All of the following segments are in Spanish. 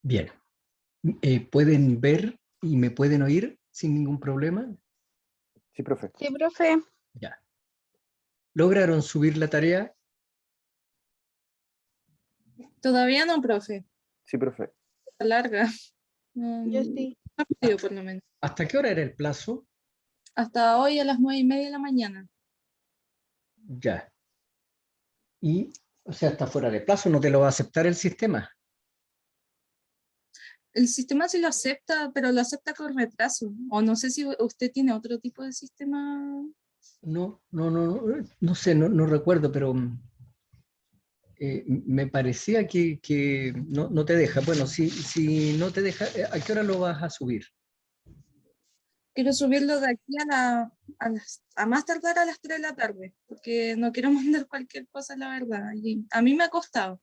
Bien. ¿Pueden ver y me pueden oír sin ningún problema? Sí, profe. Sí, profe. Ya. ¿Lograron subir la tarea? Todavía no, profe. Sí, profe. Está larga. Yo sí. Rápido, por lo menos. ¿Hasta qué hora era el plazo? Hasta hoy a las 9:30 de la mañana. Ya. Y, o sea, está fuera de plazo, no te lo va a aceptar el sistema. El sistema sí lo acepta, pero lo acepta con retraso. O no sé si usted tiene otro tipo de sistema. No sé, no recuerdo, pero me parecía que no te deja. Bueno, si no te deja, ¿a qué hora lo vas a subir? Quiero subirlo de aquí a más tardar a las 3 de la tarde, porque no quiero mandar cualquier cosa, la verdad. Y a mí me ha costado.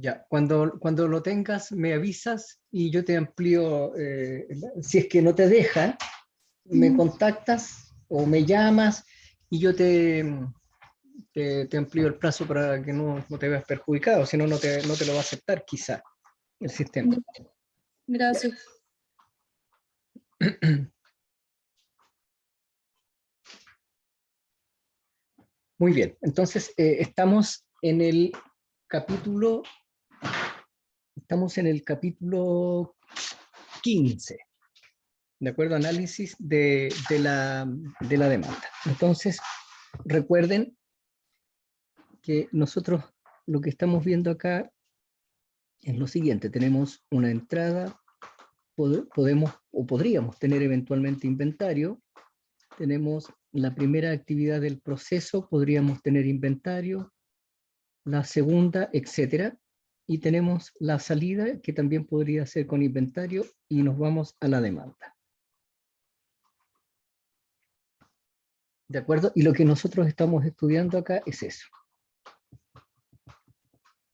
Ya, cuando lo tengas me avisas y yo te amplío, si es que no te deja, me contactas o me llamas y yo te amplío el plazo para que no te veas perjudicado, si no, no te lo va a aceptar quizá el sistema. Gracias. Muy bien, entonces estamos en el capítulo 15, ¿de acuerdo? Análisis de la demanda. Entonces, recuerden que nosotros lo que estamos viendo acá es lo siguiente: tenemos una entrada, podemos o podríamos tener eventualmente inventario, tenemos la primera actividad del proceso, podríamos tener inventario, la segunda, etcétera, y tenemos la salida, que también podría ser con inventario, y nos vamos a la demanda. ¿De acuerdo? Y lo que nosotros estamos estudiando acá es eso.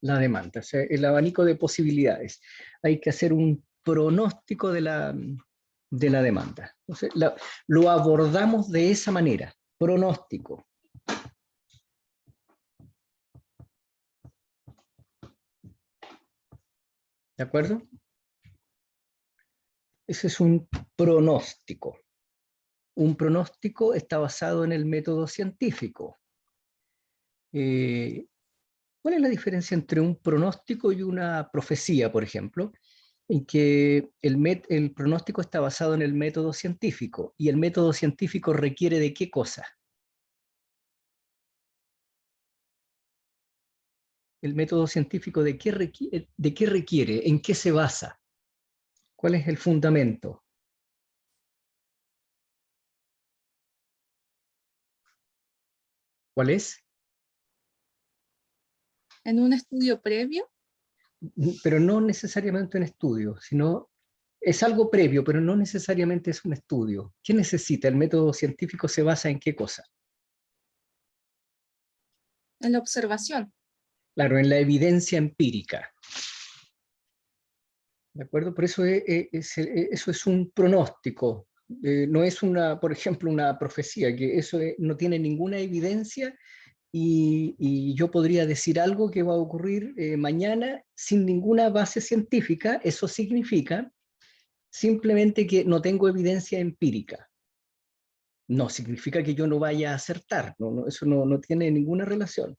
La demanda, o sea, el abanico de posibilidades. Hay que hacer un pronóstico de la demanda. Entonces, lo abordamos de esa manera, pronóstico. ¿De acuerdo? Ese es un pronóstico. Un pronóstico está basado en el método científico. ¿Cuál es la diferencia entre un pronóstico y una profecía, por ejemplo? En que el pronóstico está basado en el método científico, y el método científico requiere ¿de qué cosa? El método científico ¿de qué requiere? ¿En qué se basa? ¿Cuál es el fundamento? ¿Cuál es? En un estudio previo, Pero no necesariamente un estudio, sino es algo previo, pero no necesariamente es un estudio. ¿Qué necesita? ¿El método científico se basa en qué cosa? en la observación. Claro, en la evidencia empírica. ¿De acuerdo? Por eso eso es un pronóstico. No es por ejemplo, una profecía, que eso no tiene ninguna evidencia, y yo podría decir algo que va a ocurrir mañana sin ninguna base científica. Eso significa simplemente que no tengo evidencia empírica. No significa que yo no vaya a acertar, eso no tiene ninguna relación.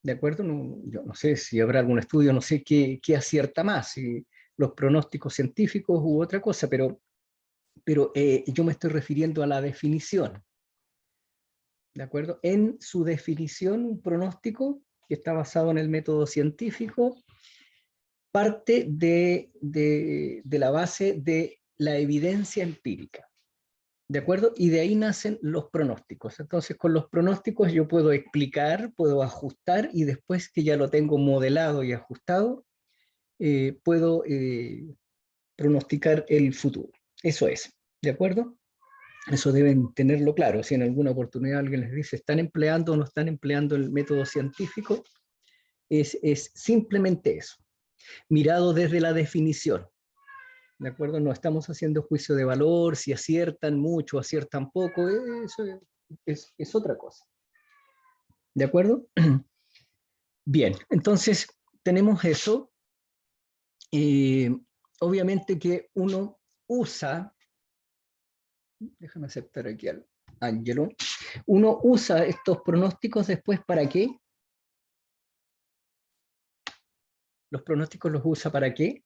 ¿De acuerdo? Yo no sé si habrá algún estudio, no sé qué acierta más, si los pronósticos científicos u otra cosa, pero yo me estoy refiriendo a la definición. ¿De acuerdo? En su definición, un pronóstico que está basado en el método científico parte de la base de la evidencia empírica. ¿De acuerdo? Y de ahí nacen los pronósticos. Entonces, con los pronósticos yo puedo explicar, puedo ajustar, y después que ya lo tengo modelado y ajustado, puedo pronosticar el futuro. Eso es. ¿De acuerdo? Eso deben tenerlo claro. Si en alguna oportunidad alguien les dice, ¿están empleando o no están empleando el método científico? Es simplemente eso, mirado desde la definición. ¿De acuerdo? No estamos haciendo juicio de valor, si aciertan mucho, aciertan poco, eso es otra cosa. ¿De acuerdo? Bien, entonces tenemos eso. obviamente que uno usa, déjame aceptar aquí al Ángelo, uno usa estos pronósticos después ¿para qué? ¿Los pronósticos los usa para qué?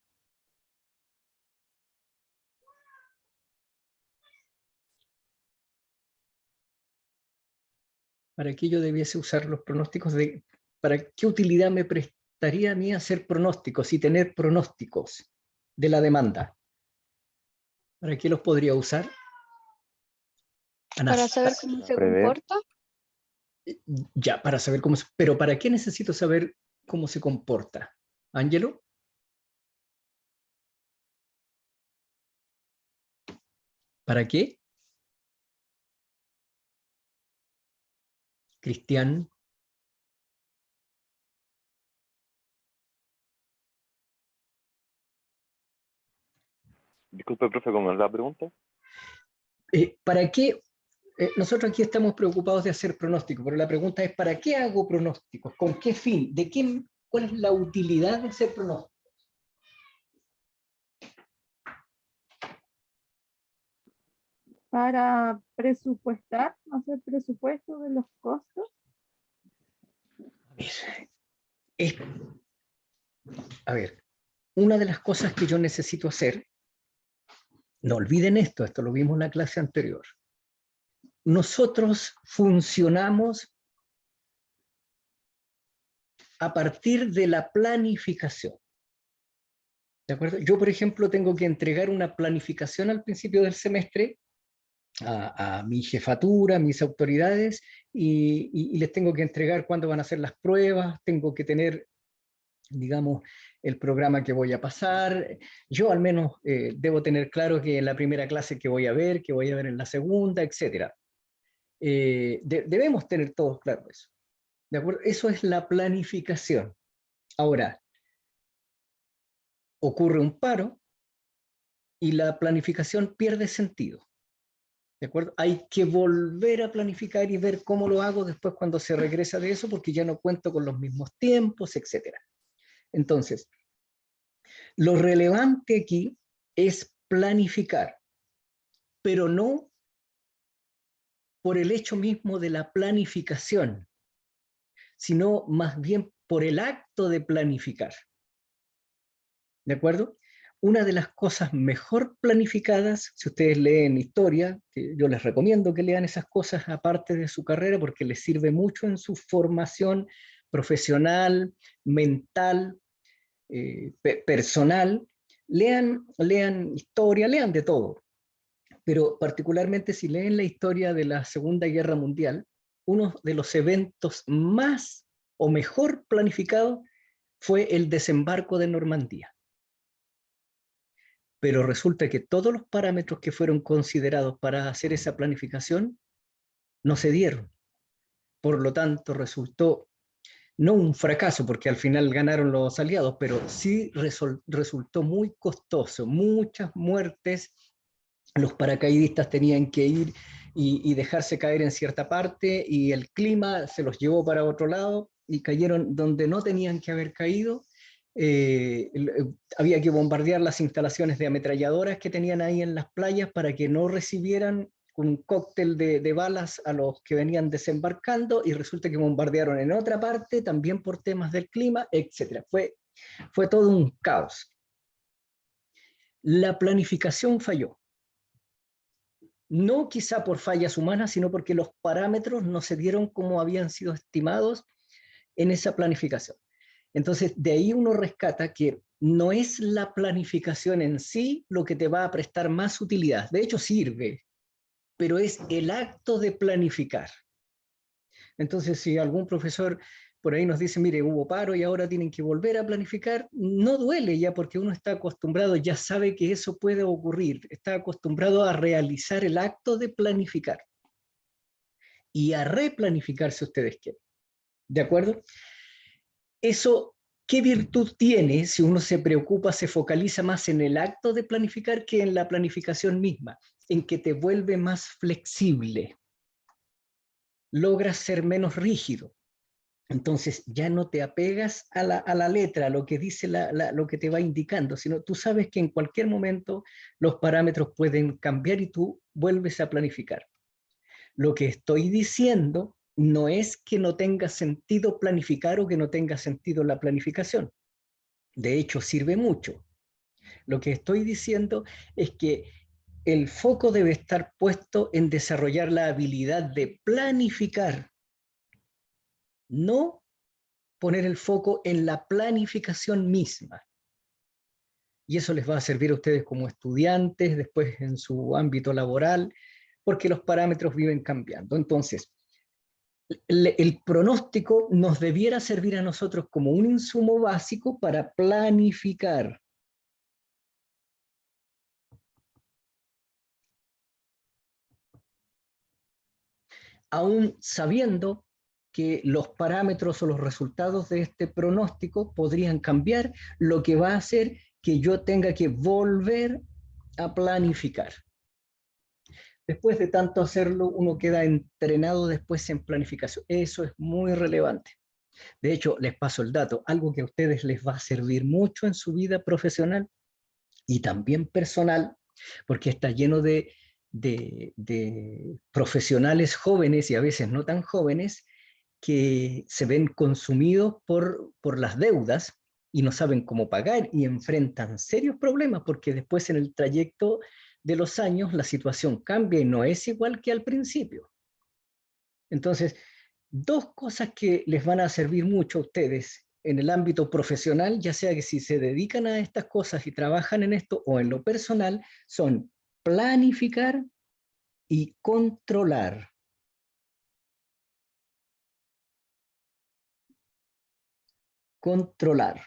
¿Para qué yo debiese usar los pronósticos? ¿Para qué utilidad me prestaría a mí hacer pronósticos y tener pronósticos de la demanda? ¿Para qué los podría usar? Para saber cómo se Prever. comporta. Ya, para saber cómo... Pero ¿para qué necesito saber cómo se comporta? ¿Ángelo? ¿Para qué? Cristian. Disculpe, profe, ¿cómo es la pregunta? ¿Para qué? Nosotros aquí estamos preocupados de hacer pronósticos, pero la pregunta es, ¿para qué hago pronósticos? ¿Con qué fin? ¿Cuál es la utilidad de hacer pronósticos? Para presupuestar, hacer presupuesto de los costos. A ver, una de las cosas que yo necesito hacer, no olviden esto lo vimos en la clase anterior, nosotros funcionamos a partir de la planificación. ¿De acuerdo? Yo, por ejemplo, tengo que entregar una planificación al principio del semestre a mi jefatura, a mis autoridades, y les tengo que entregar cuándo van a hacer las pruebas, tengo que tener, digamos, el programa que voy a pasar. Yo al menos debo tener claro que en la primera clase que voy a ver en la segunda, etc. Debemos tener todos claro eso. ¿De acuerdo? Eso es la planificación. Ahora, ocurre un paro y la planificación pierde sentido. ¿De acuerdo? Hay que volver a planificar y ver cómo lo hago después cuando se regresa de eso, porque ya no cuento con los mismos tiempos, etc. Entonces, lo relevante aquí es planificar, pero no por el hecho mismo de la planificación, sino más bien por el acto de planificar. ¿De acuerdo? Una de las cosas mejor planificadas, si ustedes leen historia, que yo les recomiendo que lean esas cosas aparte de su carrera, porque les sirve mucho en su formación profesional, mental, personal. Lean historia, lean de todo, pero particularmente si leen la historia de la Segunda Guerra Mundial, uno de los eventos más o mejor planificados fue el desembarco de Normandía. Pero resulta que todos los parámetros que fueron considerados para hacer esa planificación no se dieron. Por lo tanto, resultó no un fracaso, porque al final ganaron los aliados, pero sí resultó muy costoso, muchas muertes. Los paracaidistas tenían que ir y dejarse caer en cierta parte, y el clima se los llevó para otro lado, y cayeron donde no tenían que haber caído. Había que bombardear las instalaciones de ametralladoras que tenían ahí en las playas para que no recibieran un cóctel de balas a los que venían desembarcando, y resulta que bombardearon en otra parte también por temas del clima, etc. Fue todo un caos. La planificación falló. No quizá por fallas humanas, sino porque los parámetros no se dieron como habían sido estimados en esa planificación. Entonces, de ahí uno rescata que no es la planificación en sí lo que te va a prestar más utilidad. De hecho, sirve, pero es el acto de planificar. Entonces, si algún profesor por ahí nos dice, mire, hubo paro y ahora tienen que volver a planificar, no duele ya, porque uno está acostumbrado, ya sabe que eso puede ocurrir, está acostumbrado a realizar el acto de planificar y a replanificar si ustedes quieren. ¿De acuerdo? Eso, ¿qué virtud tiene si uno se preocupa, se focaliza más en el acto de planificar que en la planificación misma? En que te vuelve más flexible, logras ser menos rígido. Entonces ya no te apegas a la letra, a lo que dice lo que te va indicando, sino tú sabes que en cualquier momento los parámetros pueden cambiar y tú vuelves a planificar. Lo que estoy diciendo no es que no tenga sentido planificar o que no tenga sentido la planificación. De hecho, sirve mucho. Lo que estoy diciendo es que el foco debe estar puesto en desarrollar la habilidad de planificar, no poner el foco en la planificación misma. Y eso les va a servir a ustedes como estudiantes, después en su ámbito laboral, porque los parámetros viven cambiando. Entonces, el pronóstico nos debiera servir a nosotros como un insumo básico para planificar. Aún sabiendo que los parámetros o los resultados de este pronóstico podrían cambiar, lo que va a hacer que yo tenga que volver a planificar. Después de tanto hacerlo, uno queda entrenado después en planificación. Eso es muy relevante. De hecho, les paso el dato, algo que a ustedes les va a servir mucho en su vida profesional y también personal, porque está lleno de profesionales jóvenes y a veces no tan jóvenes que se ven consumidos por las deudas y no saben cómo pagar y enfrentan serios problemas porque después en el trayecto de los años la situación cambia y no es igual que al principio. Entonces, dos cosas que les van a servir mucho a ustedes en el ámbito profesional, ya sea que si se dedican a estas cosas y trabajan en esto o en lo personal, son planificar y controlar. Controlar.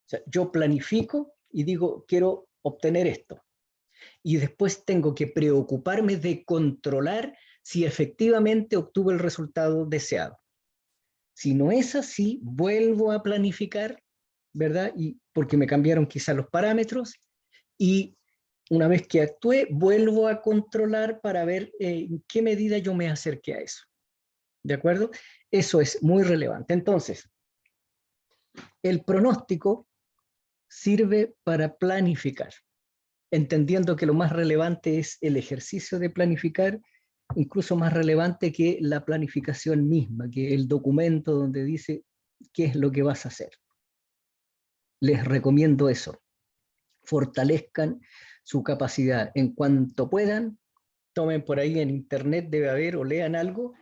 O sea, yo planifico y digo, quiero obtener esto. Y después tengo que preocuparme de controlar si efectivamente obtuve el resultado deseado. Si no es así, vuelvo a planificar, ¿verdad? Y porque me cambiaron quizás los parámetros y una vez que actué, vuelvo a controlar para ver en qué medida yo me acerqué a eso. ¿De acuerdo? Eso es muy relevante. Entonces, el pronóstico sirve para planificar, entendiendo que lo más relevante es el ejercicio de planificar, incluso más relevante que la planificación misma, que el documento donde dice qué es lo que vas a hacer. Les recomiendo eso. Fortalezcan su capacidad. En cuanto puedan, tomen por ahí en internet, debe haber, o lean algo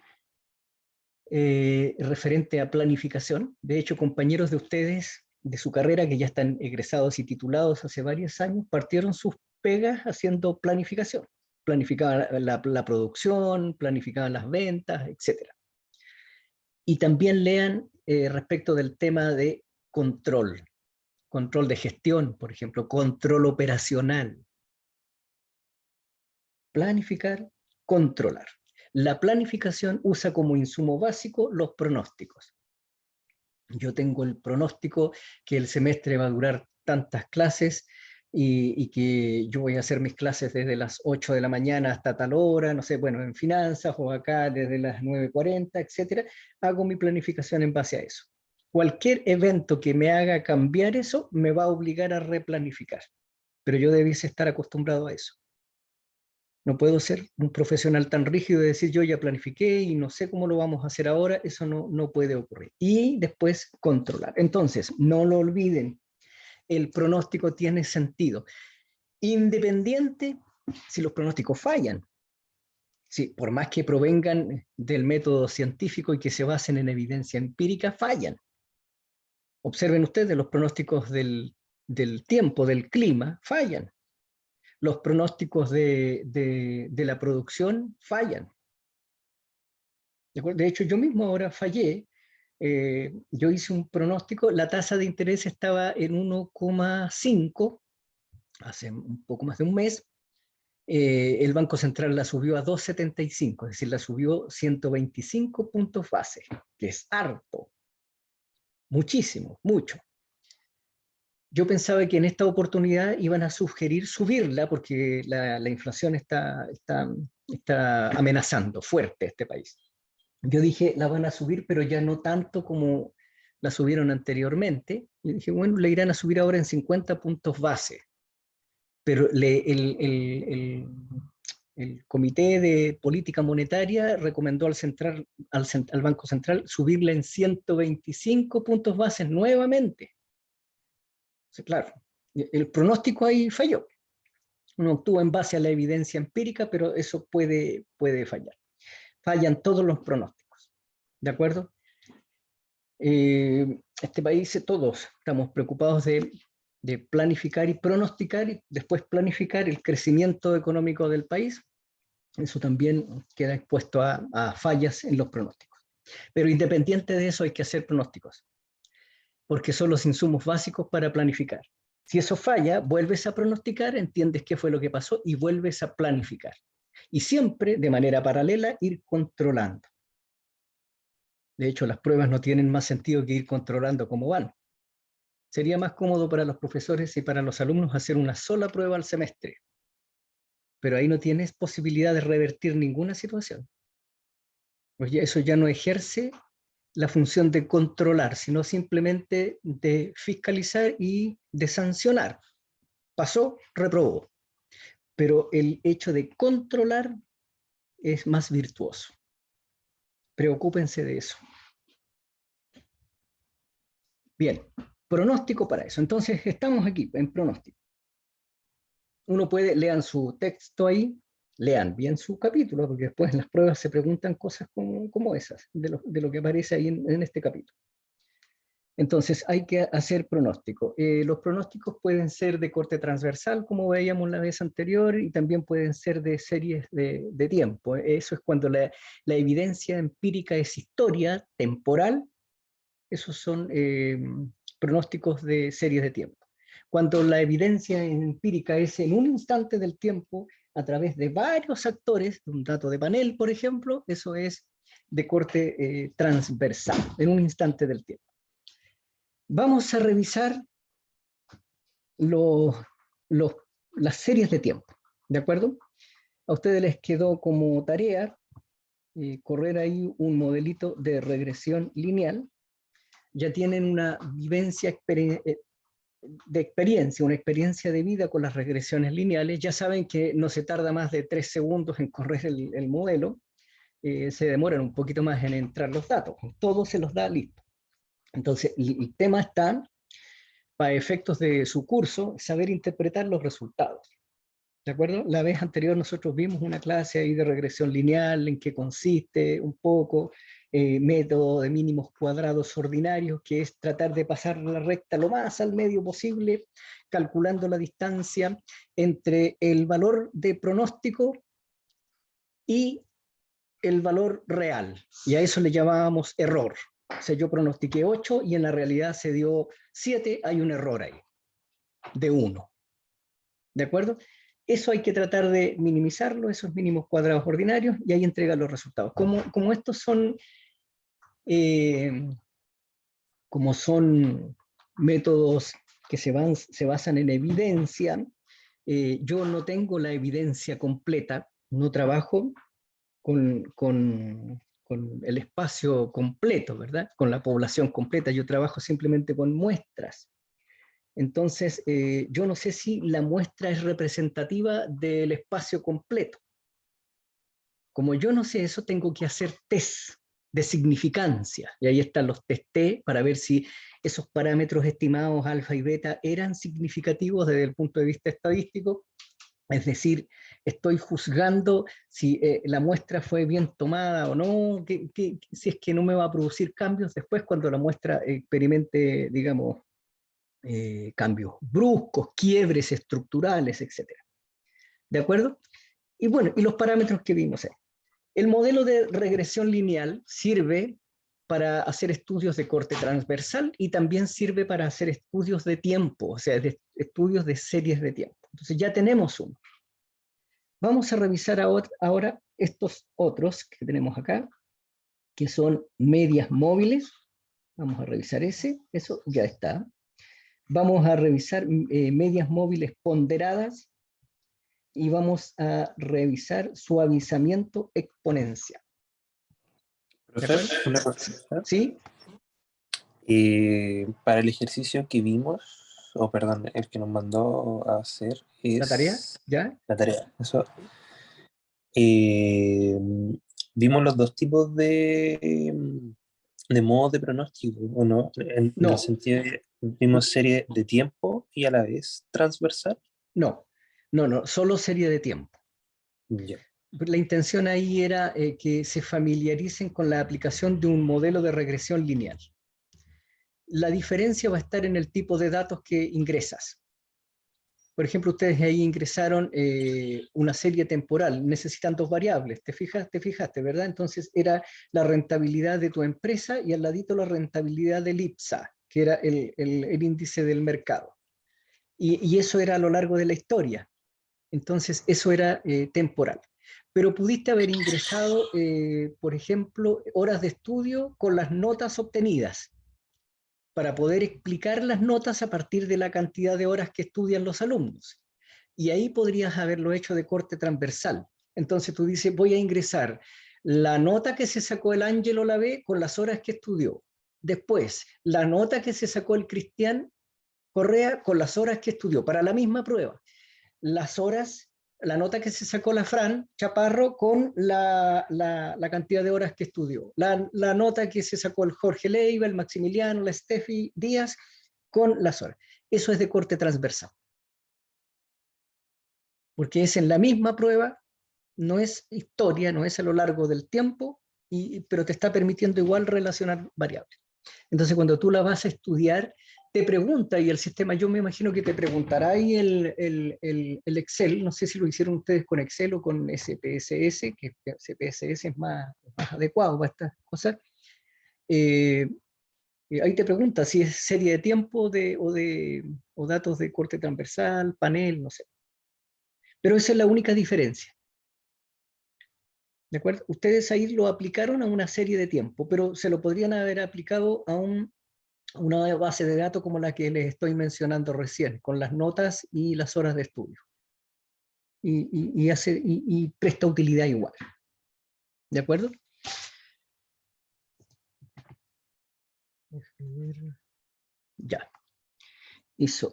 referente a planificación. De hecho, compañeros de ustedes, de su carrera, que ya están egresados y titulados hace varios años, partieron sus pegas haciendo planificación. Planificaban la producción, planificaban las ventas, etc. Y también lean respecto del tema de control de gestión, por ejemplo, control operacional. Planificar, controlar. La planificación usa como insumo básico los pronósticos. Yo tengo el pronóstico que el semestre va a durar tantas clases y que yo voy a hacer mis clases desde las 8 de la mañana hasta tal hora, no sé, bueno, en finanzas o acá desde las 9:40, etcétera. Hago mi planificación en base a eso. Cualquier evento que me haga cambiar eso me va a obligar a replanificar, pero yo debiese estar acostumbrado a eso. No puedo ser un profesional tan rígido de decir yo ya planifiqué y no sé cómo lo vamos a hacer ahora, eso no puede ocurrir. Y después controlar. Entonces, no lo olviden, el pronóstico tiene sentido. Independiente si los pronósticos fallan. Sí, por más que provengan del método científico y que se basen en evidencia empírica, fallan. Observen ustedes, los pronósticos del tiempo, del clima, fallan. Los pronósticos de la producción fallan. De hecho, yo mismo ahora fallé. Yo hice un pronóstico, la tasa de interés estaba en 1,5 hace un poco más de un mes. El Banco Central la subió a 2,75, es decir, la subió 125 puntos base, que es harto, muchísimo, mucho. Yo pensaba que en esta oportunidad iban a sugerir subirla porque la inflación está amenazando fuerte este país. Yo dije, la van a subir, pero ya no tanto como la subieron anteriormente. Yo dije, bueno, le irán a subir ahora en 50 puntos base. Pero el Comité de Política Monetaria recomendó al Banco Central subirla en 125 puntos bases nuevamente. Entonces, claro, el pronóstico ahí falló. Uno actúa en base a la evidencia empírica, pero eso puede fallar. Fallan todos los pronósticos, ¿de acuerdo? Este país, todos estamos preocupados de planificar y pronosticar y después planificar el crecimiento económico del país. Eso también queda expuesto a fallas en los pronósticos. Pero independiente de eso hay que hacer pronósticos, porque son los insumos básicos para planificar. Si eso falla, vuelves a pronosticar, entiendes qué fue lo que pasó y vuelves a planificar. Y siempre, de manera paralela, ir controlando. De hecho, las pruebas no tienen más sentido que ir controlando cómo van. Sería más cómodo para los profesores y para los alumnos hacer una sola prueba al semestre. Pero ahí no tienes posibilidad de revertir ninguna situación. Pues eso ya no ejerce la función de controlar, sino simplemente de fiscalizar y de sancionar. Pasó, reprobó. Pero el hecho de controlar es más virtuoso. Preocúpense de eso. Bien, pronóstico para eso. Entonces, estamos aquí en pronóstico. Uno puede, lean su texto ahí, lean bien su capítulo, porque después en las pruebas se preguntan cosas como esas, de lo que aparece ahí en este capítulo. Entonces, hay que hacer pronóstico. Los pronósticos pueden ser de corte transversal, como veíamos la vez anterior, y también pueden ser de series de tiempo. Eso es cuando la evidencia empírica es historia temporal. Esos son pronósticos de series de tiempo. Cuando la evidencia empírica es en un instante del tiempo, a través de varios actores, un dato de panel, por ejemplo, eso es de corte transversal, en un instante del tiempo. Vamos a revisar las series de tiempo, ¿de acuerdo? A ustedes les quedó como tarea correr ahí un modelito de regresión lineal. Ya tienen una vivencia de experiencia, una experiencia de vida con las regresiones lineales. Ya saben que no se tarda más de 3 segundos en correr el modelo. Se demoran un poquito más en entrar los datos. Todo se los da listo. Entonces, el tema está, para efectos de su curso, saber interpretar los resultados. ¿De acuerdo? La vez anterior nosotros vimos una clase ahí de regresión lineal, en qué consiste un poco, método de mínimos cuadrados ordinarios, que es tratar de pasar la recta lo más al medio posible, calculando la distancia entre el valor de pronóstico y el valor real. Y a eso le llamábamos error. O sea, yo pronostiqué 8 y en la realidad se dio 7, hay un error ahí, de 1. ¿De acuerdo? Eso hay que tratar de minimizarlo, esos mínimos cuadrados ordinarios, y ahí entrega los resultados. Como estos son, como son métodos que se basan en evidencia, yo no tengo la evidencia completa, no trabajo con el espacio completo, ¿verdad? Con la población completa, yo trabajo simplemente con muestras. Entonces, yo no sé si la muestra es representativa del espacio completo. Como yo no sé eso, tengo que hacer test de significancia. Y ahí están los test T para ver si esos parámetros estimados alfa y beta eran significativos desde el punto de vista estadístico. Es decir, estoy juzgando si la muestra fue bien tomada o no, si es que no me va a producir cambios después cuando la muestra experimente, digamos, cambios bruscos, quiebres estructurales, etc. ¿De acuerdo? Y bueno, y los parámetros que vimos ahí. El modelo de regresión lineal sirve para hacer estudios de corte transversal y también sirve para hacer estudios de tiempo, o sea, estudios de series de tiempo. Entonces ya tenemos uno. Vamos a revisar ahora estos otros que tenemos acá, que son medias móviles. Vamos a revisar eso ya está. Vamos a revisar medias móviles ponderadas y vamos a revisar suavizamiento exponencial. ¿De Profe, acuerdo? una consulta. ¿Sí? Para el ejercicio que vimos, o perdón, el que nos mandó a hacer ¿La tarea? es ¿Ya? la tarea. Eso. Eh, Vimos los dos tipos de modos de pronóstico, ¿o no? En el No, sentido de vimos serie de tiempo y a la vez transversal. no, no, solo serie de tiempo. Ya. La intención ahí era que se familiaricen con la aplicación de un modelo de regresión lineal. La diferencia va a estar en el tipo de datos que ingresas. Por ejemplo, ustedes ahí ingresaron una serie temporal, necesitan dos variables, ¿te fijaste, ¿verdad? Entonces era la rentabilidad de tu empresa y al ladito la rentabilidad del IPSA, que era el índice del mercado. Y eso era a lo largo de la historia. Entonces eso era temporal. Pero pudiste haber ingresado, por ejemplo, horas de estudio con las notas obtenidas, para poder explicar las notas a partir de la cantidad de horas que estudian los alumnos. Y ahí podrías haberlo hecho de corte transversal. Entonces tú dices, voy a ingresar la nota que se sacó el Ángelo Lavé con las horas que estudió. Después, la nota que se sacó el Cristian Correa con las horas que estudió para la misma prueba. Las horas, la nota que se sacó la Fran Chaparro con la cantidad de horas que estudió. La nota que se sacó el Jorge Leiva, el Maximiliano, la Steffi Díaz con las horas. Eso es de corte transversal. Porque es en la misma prueba, no es historia, no es a lo largo del tiempo, pero te está permitiendo igual relacionar variables. Entonces, cuando tú la vas a estudiar, te pregunta, y el sistema, yo me imagino que te preguntará ahí el Excel, no sé si lo hicieron ustedes con Excel o con SPSS, que SPSS es más adecuado para estas cosas. Ahí te pregunta si es serie de tiempo o datos de corte transversal, panel, no sé. Pero esa es la única diferencia. ¿De acuerdo? Ustedes ahí lo aplicaron a una serie de tiempo, pero se lo podrían haber aplicado a una base de datos como la que les estoy mencionando recién, con las notas y las horas de estudio. Y presta utilidad igual. ¿De acuerdo? Ya. Eso.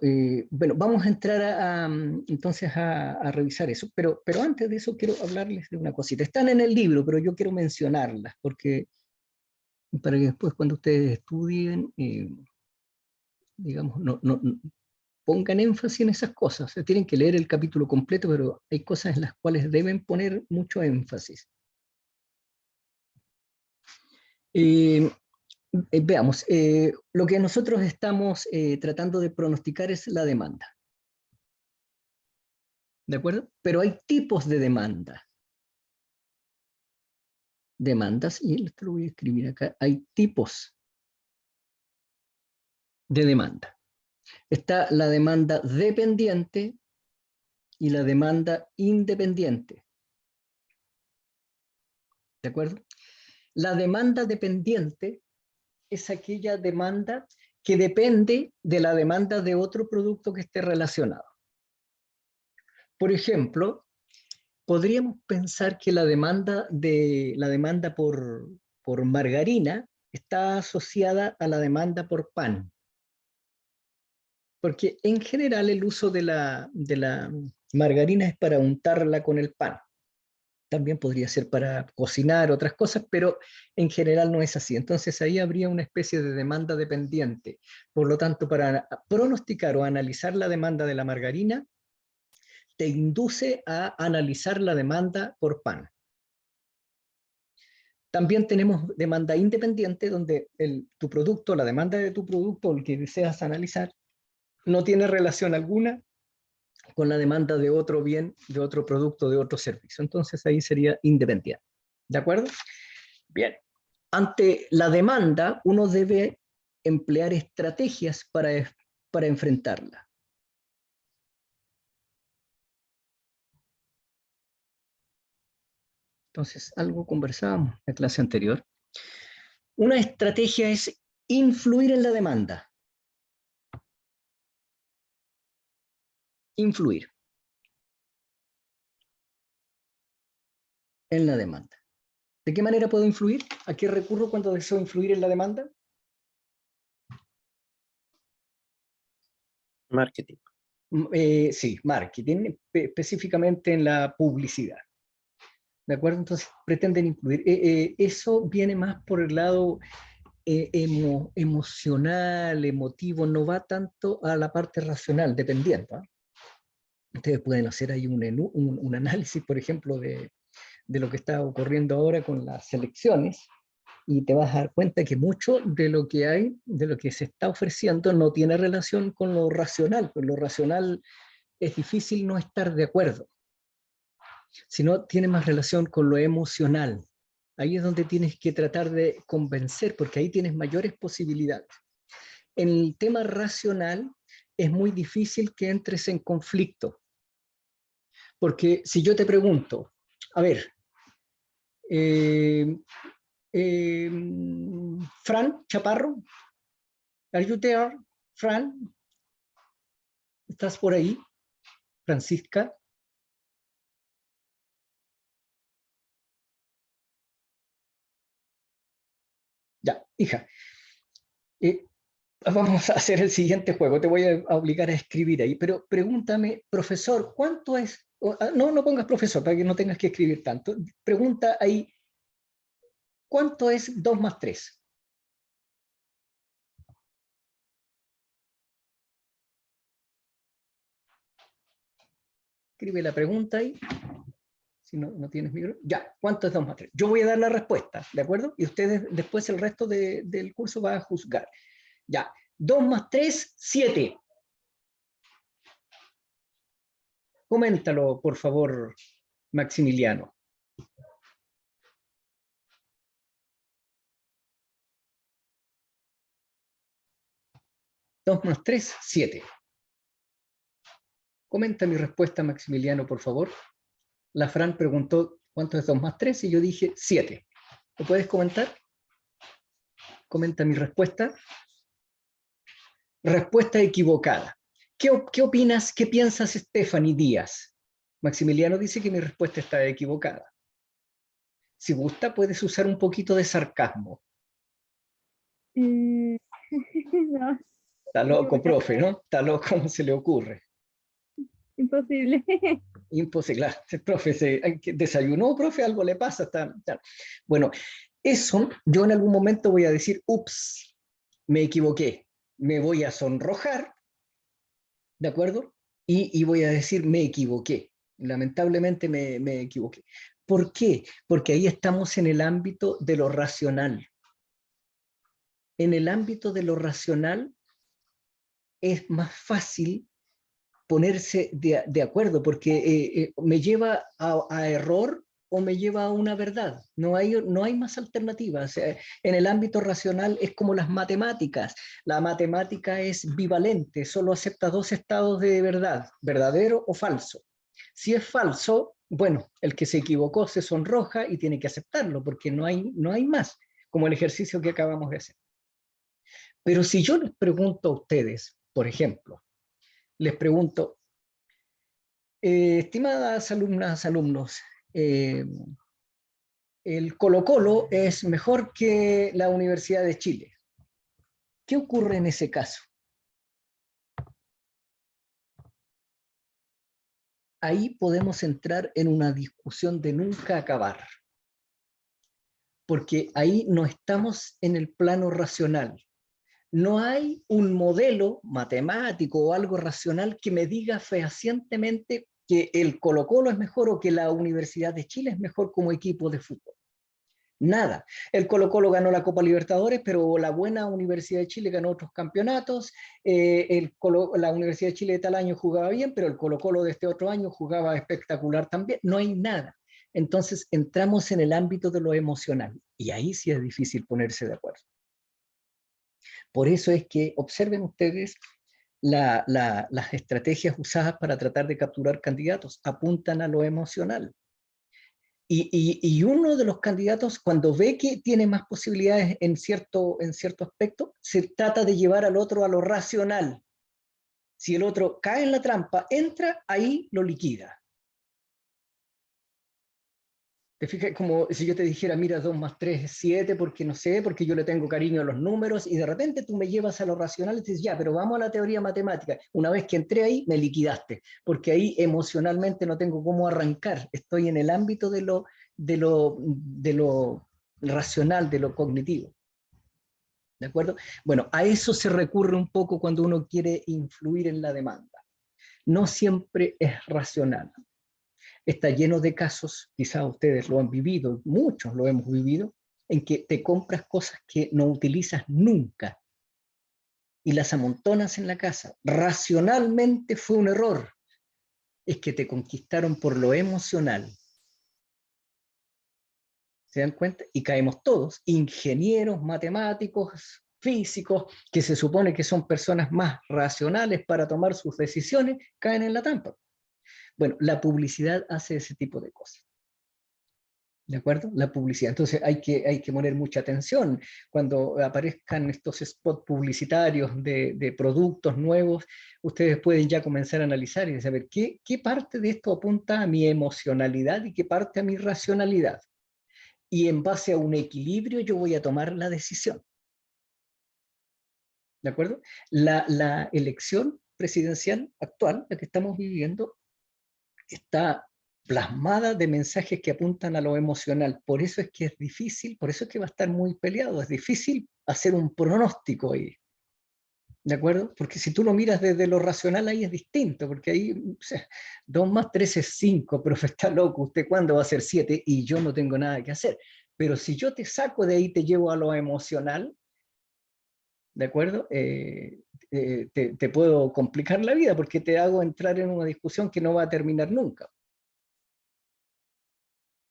Bueno, vamos a entrar entonces a revisar eso, pero antes de eso quiero hablarles de una cosita. Están en el libro, pero yo quiero mencionarlas, porque para que después cuando ustedes estudien, digamos, no pongan énfasis en esas cosas. O sea, tienen que leer el capítulo completo, pero hay cosas en las cuales deben poner mucho énfasis. Veamos, lo que nosotros estamos tratando de pronosticar es la demanda. ¿De acuerdo? Pero hay tipos de demanda. Demandas, y esto lo voy a escribir acá, hay tipos de demanda. Está la demanda dependiente y la demanda independiente. ¿De acuerdo? La demanda dependiente es aquella demanda que depende de la demanda de otro producto que esté relacionado. Por ejemplo, podríamos pensar que la demanda por margarina está asociada a la demanda por pan. Porque en general el uso de la margarina es para untarla con el pan. También podría ser para cocinar otras cosas, pero en general no es así. Entonces ahí habría una especie de demanda dependiente. Por lo tanto, para pronosticar o analizar la demanda de la margarina, te induce a analizar la demanda por pan. También tenemos demanda independiente, donde tu producto, la demanda de tu producto, el que deseas analizar, no tiene relación alguna con la demanda de otro bien, de otro producto, de otro servicio. Entonces ahí sería independiente. ¿De acuerdo? Bien. Ante la demanda, uno debe emplear estrategias para enfrentarla. Entonces, algo conversábamos en la clase anterior. Una estrategia es influir en la demanda. Influir en la demanda. ¿De qué manera puedo influir? ¿A qué recurro cuando deseo influir en la demanda? Marketing. Sí, marketing, específicamente en la publicidad. ¿De acuerdo? Entonces pretenden influir. Eso viene más por el lado emocional, emotivo, no va tanto a la parte racional, dependiendo. Ustedes pueden hacer ahí un análisis, por ejemplo, de lo que está ocurriendo ahora con las elecciones, y te vas a dar cuenta que mucho de lo que hay, de lo que se está ofreciendo, no tiene relación con lo racional. Con lo racional es difícil no estar de acuerdo, sino tiene más relación con lo emocional. Ahí es donde tienes que tratar de convencer, porque ahí tienes mayores posibilidades. En el tema racional es muy difícil que entres en conflicto, porque si yo te pregunto, a ver, Fran Chaparro, are you there, Fran? ¿Estás por ahí? Francisca. Ya, hija. Vamos a hacer el siguiente juego. Te voy a obligar a escribir ahí. Pero pregúntame, profesor, ¿cuánto es? No, no pongas profesor para que no tengas que escribir tanto. Pregunta ahí, ¿cuánto es 2 más 3? Escribe la pregunta ahí. Si no, no tienes micro. Ya, ¿cuánto es 2 más 3? Yo voy a dar la respuesta, ¿de acuerdo? Y ustedes después el resto del curso va a juzgar. Ya, 2 más 3, 7. Coméntalo, por favor, Maximiliano. ¿2 más 3, 7? Comenta mi respuesta, Maximiliano, por favor. La Fran preguntó cuánto es 2 más 3 y yo dije 7. ¿Lo puedes comentar? Comenta mi respuesta. Respuesta equivocada. ¿Qué opinas, qué piensas, Stephanie Díaz? Maximiliano dice que mi respuesta está equivocada. Si gusta, puedes usar un poquito de sarcasmo. No, Está loco, equivocada. profe, ¿no? Está loco, ¿cómo se le ocurre? Imposible. Imposible, claro. El profe desayunó, profe, algo le pasa. Está. Bueno, eso yo en algún momento voy a decir, ups, me equivoqué. Me voy a sonrojar, ¿de acuerdo? Y voy a decir, me equivoqué. Lamentablemente me equivoqué. ¿Por qué? Porque ahí estamos en el ámbito de lo racional. En el ámbito de lo racional es más fácil ponerse de acuerdo, porque me lleva a error o me lleva a una verdad. No hay más alternativas. En el ámbito racional es como las matemáticas. La matemática es bivalente, solo acepta 2 estados de verdad, verdadero o falso. Si es falso, bueno, el que se equivocó se sonroja y tiene que aceptarlo, porque no hay más, como el ejercicio que acabamos de hacer. Pero si yo les pregunto a ustedes, por ejemplo, les pregunto, estimadas alumnas, alumnos, el Colo-Colo es mejor que la Universidad de Chile. ¿Qué ocurre en ese caso? Ahí podemos entrar en una discusión de nunca acabar, porque ahí no estamos en el plano racional. No hay un modelo matemático o algo racional que me diga fehacientemente que el Colo-Colo es mejor o que la Universidad de Chile es mejor como equipo de fútbol. Nada. El Colo-Colo ganó la Copa Libertadores, pero la buena Universidad de Chile ganó otros campeonatos. La Universidad de Chile de tal año jugaba bien, pero el Colo-Colo de este otro año jugaba espectacular también. No hay nada. Entonces entramos en el ámbito de lo emocional y ahí sí es difícil ponerse de acuerdo. Por eso es que observen ustedes las estrategias usadas para tratar de capturar candidatos, apuntan a lo emocional. Y uno de los candidatos, cuando ve que tiene más posibilidades en cierto aspecto, se trata de llevar al otro a lo racional. Si el otro cae en la trampa, entra, ahí lo liquida. ¿Te fijas? Como si yo te dijera, mira, 2 más 3 es 7, porque no sé, porque yo le tengo cariño a los números, y de repente tú me llevas a lo racional y dices, ya, pero vamos a la teoría matemática. Una vez que entré ahí, me liquidaste, porque ahí emocionalmente no tengo cómo arrancar. Estoy en el ámbito de lo racional, de lo cognitivo. ¿De acuerdo? Bueno, a eso se recurre un poco cuando uno quiere influir en la demanda. No siempre es racional. Está lleno de casos, quizás ustedes lo han vivido, muchos lo hemos vivido, en que te compras cosas que no utilizas nunca y las amontonas en la casa. Racionalmente fue un error. Es que te conquistaron por lo emocional. ¿Se dan cuenta? Y caemos todos, ingenieros, matemáticos, físicos, que se supone que son personas más racionales para tomar sus decisiones, caen en la trampa. Bueno, la publicidad hace ese tipo de cosas. ¿De acuerdo? La publicidad. Entonces hay que poner mucha atención cuando aparezcan estos spots publicitarios de productos nuevos. Ustedes pueden ya comenzar a analizar y saber qué parte de esto apunta a mi emocionalidad y qué parte a mi racionalidad. Y en base a un equilibrio yo voy a tomar la decisión. ¿De acuerdo? La elección presidencial actual, la que estamos viviendo, está plasmada de mensajes que apuntan a lo emocional. Por eso es que es difícil, por eso es que va a estar muy peleado. Es difícil hacer un pronóstico ahí. ¿De acuerdo? Porque si tú lo miras desde lo racional, ahí es distinto, porque ahí, o sea, 2 más 3 es 5, profe, está loco, ¿usted cuándo va a ser 7? Y yo no tengo nada que hacer. Pero si yo te saco de ahí, te llevo a lo emocional, ¿de acuerdo? Te puedo complicar la vida, porque te hago entrar en una discusión que no va a terminar nunca.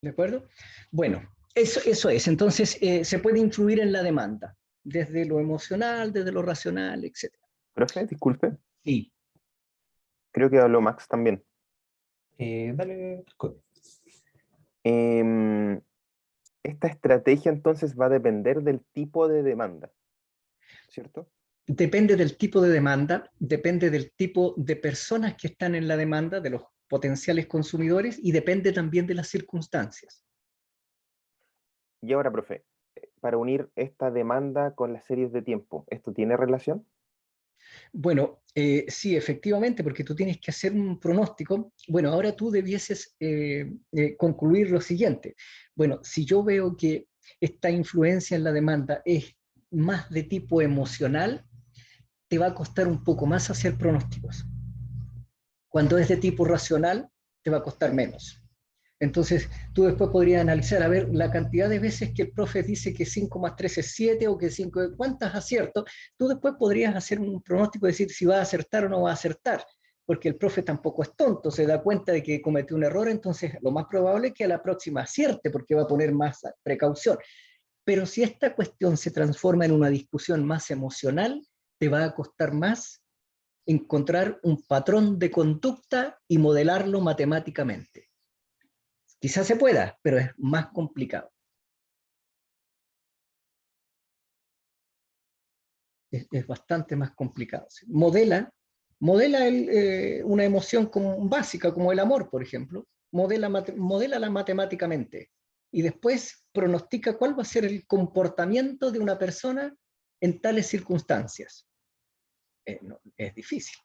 ¿De acuerdo? Bueno, eso es. Entonces, se puede influir en la demanda, desde lo emocional, desde lo racional, etc. Profe, disculpe. Sí. Creo que habló Max también. Dale. Esta estrategia entonces va a depender del tipo de demanda, ¿cierto? Depende del tipo de demanda, depende del tipo de personas que están en la demanda, de los potenciales consumidores, y depende también de las circunstancias. Y ahora, profe, para unir esta demanda con las series de tiempo, ¿esto tiene relación? Bueno, sí, efectivamente, porque tú tienes que hacer un pronóstico. Bueno, ahora tú debieses concluir lo siguiente. Bueno, si yo veo que esta influencia en la demanda es más de tipo emocional, te va a costar un poco más hacer pronósticos. Cuando es de tipo racional, te va a costar menos. Entonces, tú después podrías analizar, a ver, la cantidad de veces que el profe dice que 5 más 3 es 7 o que 5, ¿cuántas aciertos? Tú después podrías hacer un pronóstico y decir si va a acertar o no va a acertar, porque el profe tampoco es tonto, se da cuenta de que cometió un error, entonces lo más probable es que a la próxima acierte, porque va a poner más precaución. Pero si esta cuestión se transforma en una discusión más emocional, te va a costar más encontrar un patrón de conducta y modelarlo matemáticamente. Quizás se pueda, pero es más complicado. Es bastante más complicado. Modela una emoción básica, como el amor, por ejemplo. Modélala matemáticamente. Y después pronostica cuál va a ser el comportamiento de una persona en tales circunstancias. No, es difícil.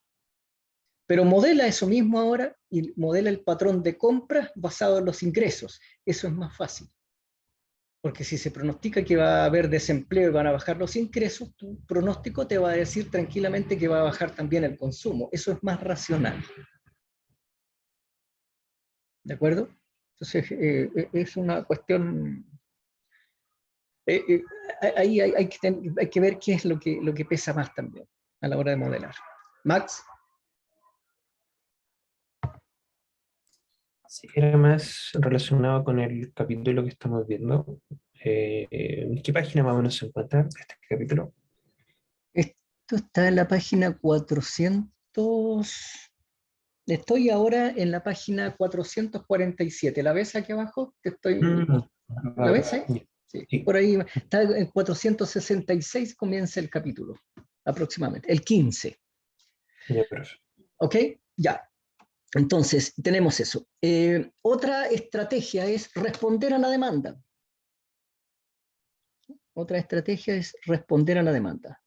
Pero modela eso mismo ahora y modela el patrón de compras basado en los ingresos. Eso es más fácil. Porque si se pronostica que va a haber desempleo y van a bajar los ingresos, tu pronóstico te va a decir tranquilamente que va a bajar también el consumo. Eso es más racional. ¿De acuerdo? Entonces, es una cuestión... ahí hay que ver qué es lo que pesa más también a la hora de modelar. Max. Sí, era más relacionado con el capítulo que estamos viendo. ¿En qué página más o menos se encuentra este capítulo? Esto está en la página 400... Estoy ahora en la página 447. ¿La ves aquí abajo? ¿La ves ahí? Sí, Sí. por ahí está en 466, comienza el capítulo, aproximadamente, el 15. Ya, profe. ¿Ok? Ya. Entonces, tenemos eso. Otra estrategia es responder a la demanda. Otra estrategia es responder a la demanda.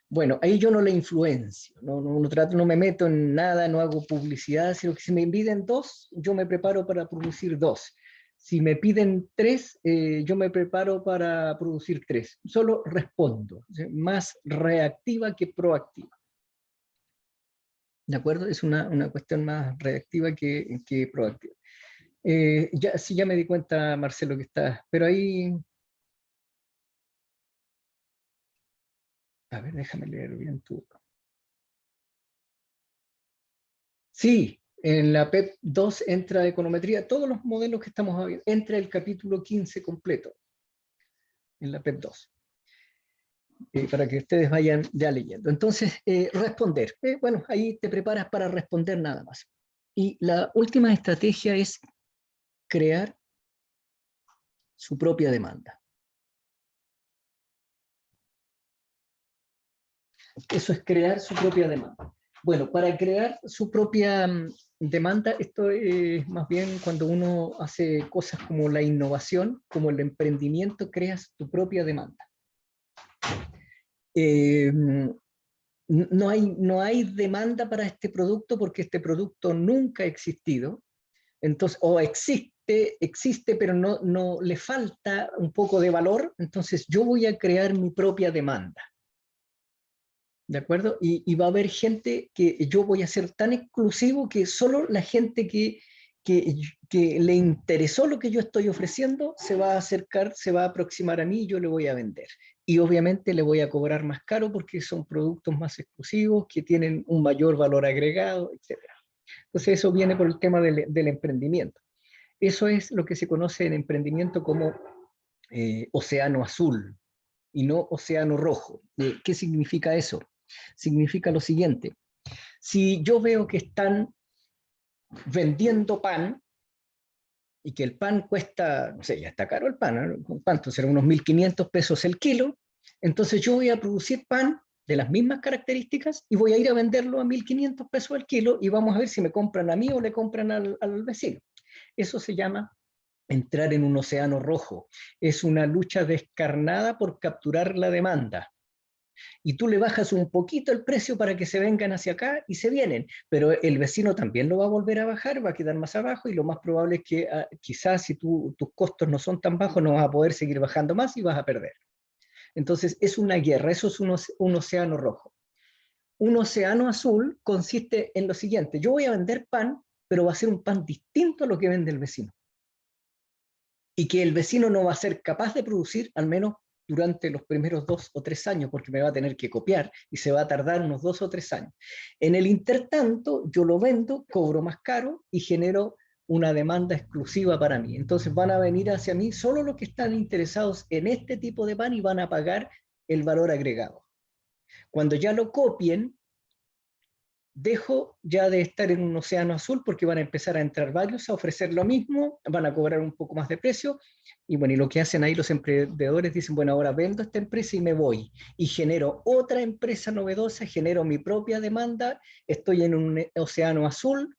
Bueno, ahí yo no le influencio, no me meto en nada, no hago publicidad, sino que si me piden 2, yo me preparo para producir 2. Si me piden 3, yo me preparo para producir 3. Solo respondo, más reactiva que proactiva. ¿De acuerdo? Es una cuestión más reactiva que proactiva. Sí, ya me di cuenta, Marcelo, que está, pero ahí... A ver, déjame leer bien tu... Sí, en la PEP 2 entra econometría, todos los modelos que estamos viendo, entra el capítulo 15 completo, en la PEP 2. Para que ustedes vayan ya leyendo. Entonces, responder. Bueno, ahí te preparas para responder nada más. Y la última estrategia es crear su propia demanda. Eso es crear su propia demanda. Bueno, para crear su propia demanda, esto es más bien cuando uno hace cosas como la innovación, como el emprendimiento, creas tu propia demanda. No hay demanda para este producto porque este producto nunca ha existido, entonces, o existe, pero no le falta un poco de valor, entonces yo voy a crear mi propia demanda. ¿De acuerdo? Y va a haber gente que yo voy a ser tan exclusivo que solo la gente que le interesó lo que yo estoy ofreciendo se va a acercar, se va a aproximar a mí y yo le voy a vender. Y obviamente le voy a cobrar más caro porque son productos más exclusivos, que tienen un mayor valor agregado, etc. Entonces eso viene por el tema del emprendimiento. Eso es lo que se conoce en emprendimiento como océano azul y no océano rojo. ¿Qué significa eso? Significa lo siguiente: si yo veo que están vendiendo pan y que el pan cuesta, no sé, ya está caro el pan, ¿no? ¿Cuánto? Será unos 1.500 pesos el kilo, entonces yo voy a producir pan de las mismas características y voy a ir a venderlo a 1.500 pesos el kilo y vamos a ver si me compran a mí o le compran al vecino. Eso se llama entrar en un océano rojo. Es una lucha descarnada por capturar la demanda. Y tú le bajas un poquito el precio para que se vengan hacia acá y se vienen, pero el vecino también lo va a volver a bajar, va a quedar más abajo y lo más probable es que quizás si tus costos no son tan bajos no vas a poder seguir bajando más y vas a perder. Entonces es una guerra, eso es un océano rojo. Un océano azul consiste en lo siguiente: yo voy a vender pan, pero va a ser un pan distinto a lo que vende el vecino. Y que el vecino no va a ser capaz de producir, al menos durante los primeros 2 o 3 años, porque me va a tener que copiar y se va a tardar unos 2 o 3 años. En el intertanto, yo lo vendo, cobro más caro y genero una demanda exclusiva para mí. Entonces van a venir hacia mí solo los que están interesados en este tipo de pan y van a pagar el valor agregado. Cuando ya lo copien, dejo ya de estar en un océano azul porque van a empezar a entrar varios a ofrecer lo mismo, van a cobrar un poco más de precio y bueno, y lo que hacen ahí los emprendedores dicen, bueno, ahora vendo esta empresa y me voy y genero otra empresa novedosa, genero mi propia demanda, estoy en un océano azul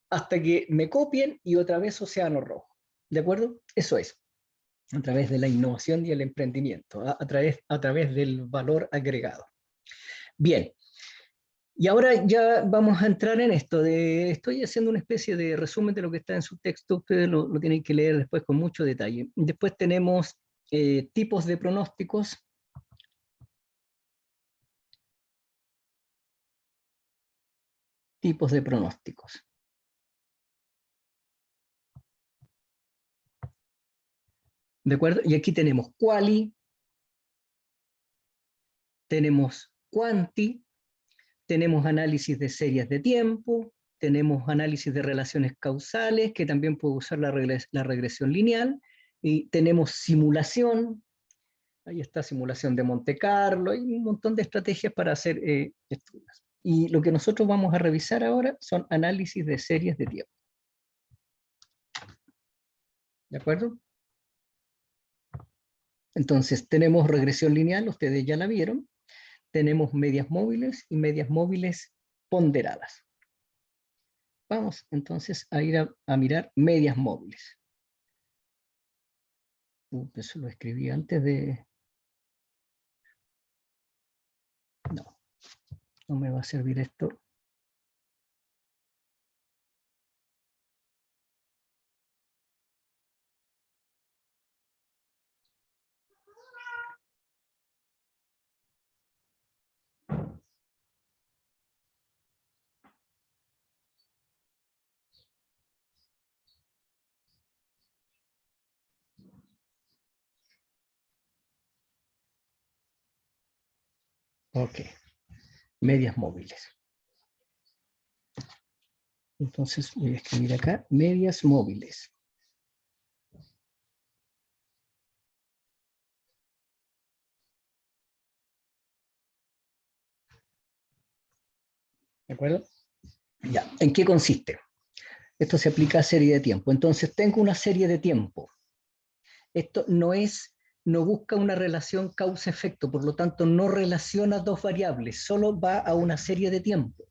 hasta que me copien y otra vez océano rojo. ¿De acuerdo? Eso es, a través de la innovación y el emprendimiento, a través del valor agregado. Bien. Y ahora ya vamos a entrar en esto. Estoy haciendo una especie de resumen de lo que está en su texto. Ustedes lo tienen que leer después con mucho detalle. Después tenemos tipos de pronósticos. Tipos de pronósticos. ¿De acuerdo? Y aquí tenemos quali, tenemos quanti, tenemos análisis de series de tiempo, tenemos análisis de relaciones causales, que también puede usar la regresión lineal, y tenemos simulación, ahí está simulación de Monte Carlo, hay un montón de estrategias para hacer estudios. Y lo que nosotros vamos a revisar ahora son análisis de series de tiempo. ¿De acuerdo? Entonces, tenemos regresión lineal, ustedes ya la vieron. Tenemos medias móviles y medias móviles ponderadas. Vamos entonces a ir a mirar medias móviles. Eso lo escribí antes de... No me va a servir esto. Ok, medias móviles. Entonces voy a escribir acá, medias móviles. ¿De acuerdo? Ya, ¿en qué consiste? Esto se aplica a serie de tiempo. Entonces tengo una serie de tiempo. Esto no busca una relación causa-efecto, por lo tanto no relaciona dos variables, solo va a una serie de tiempo.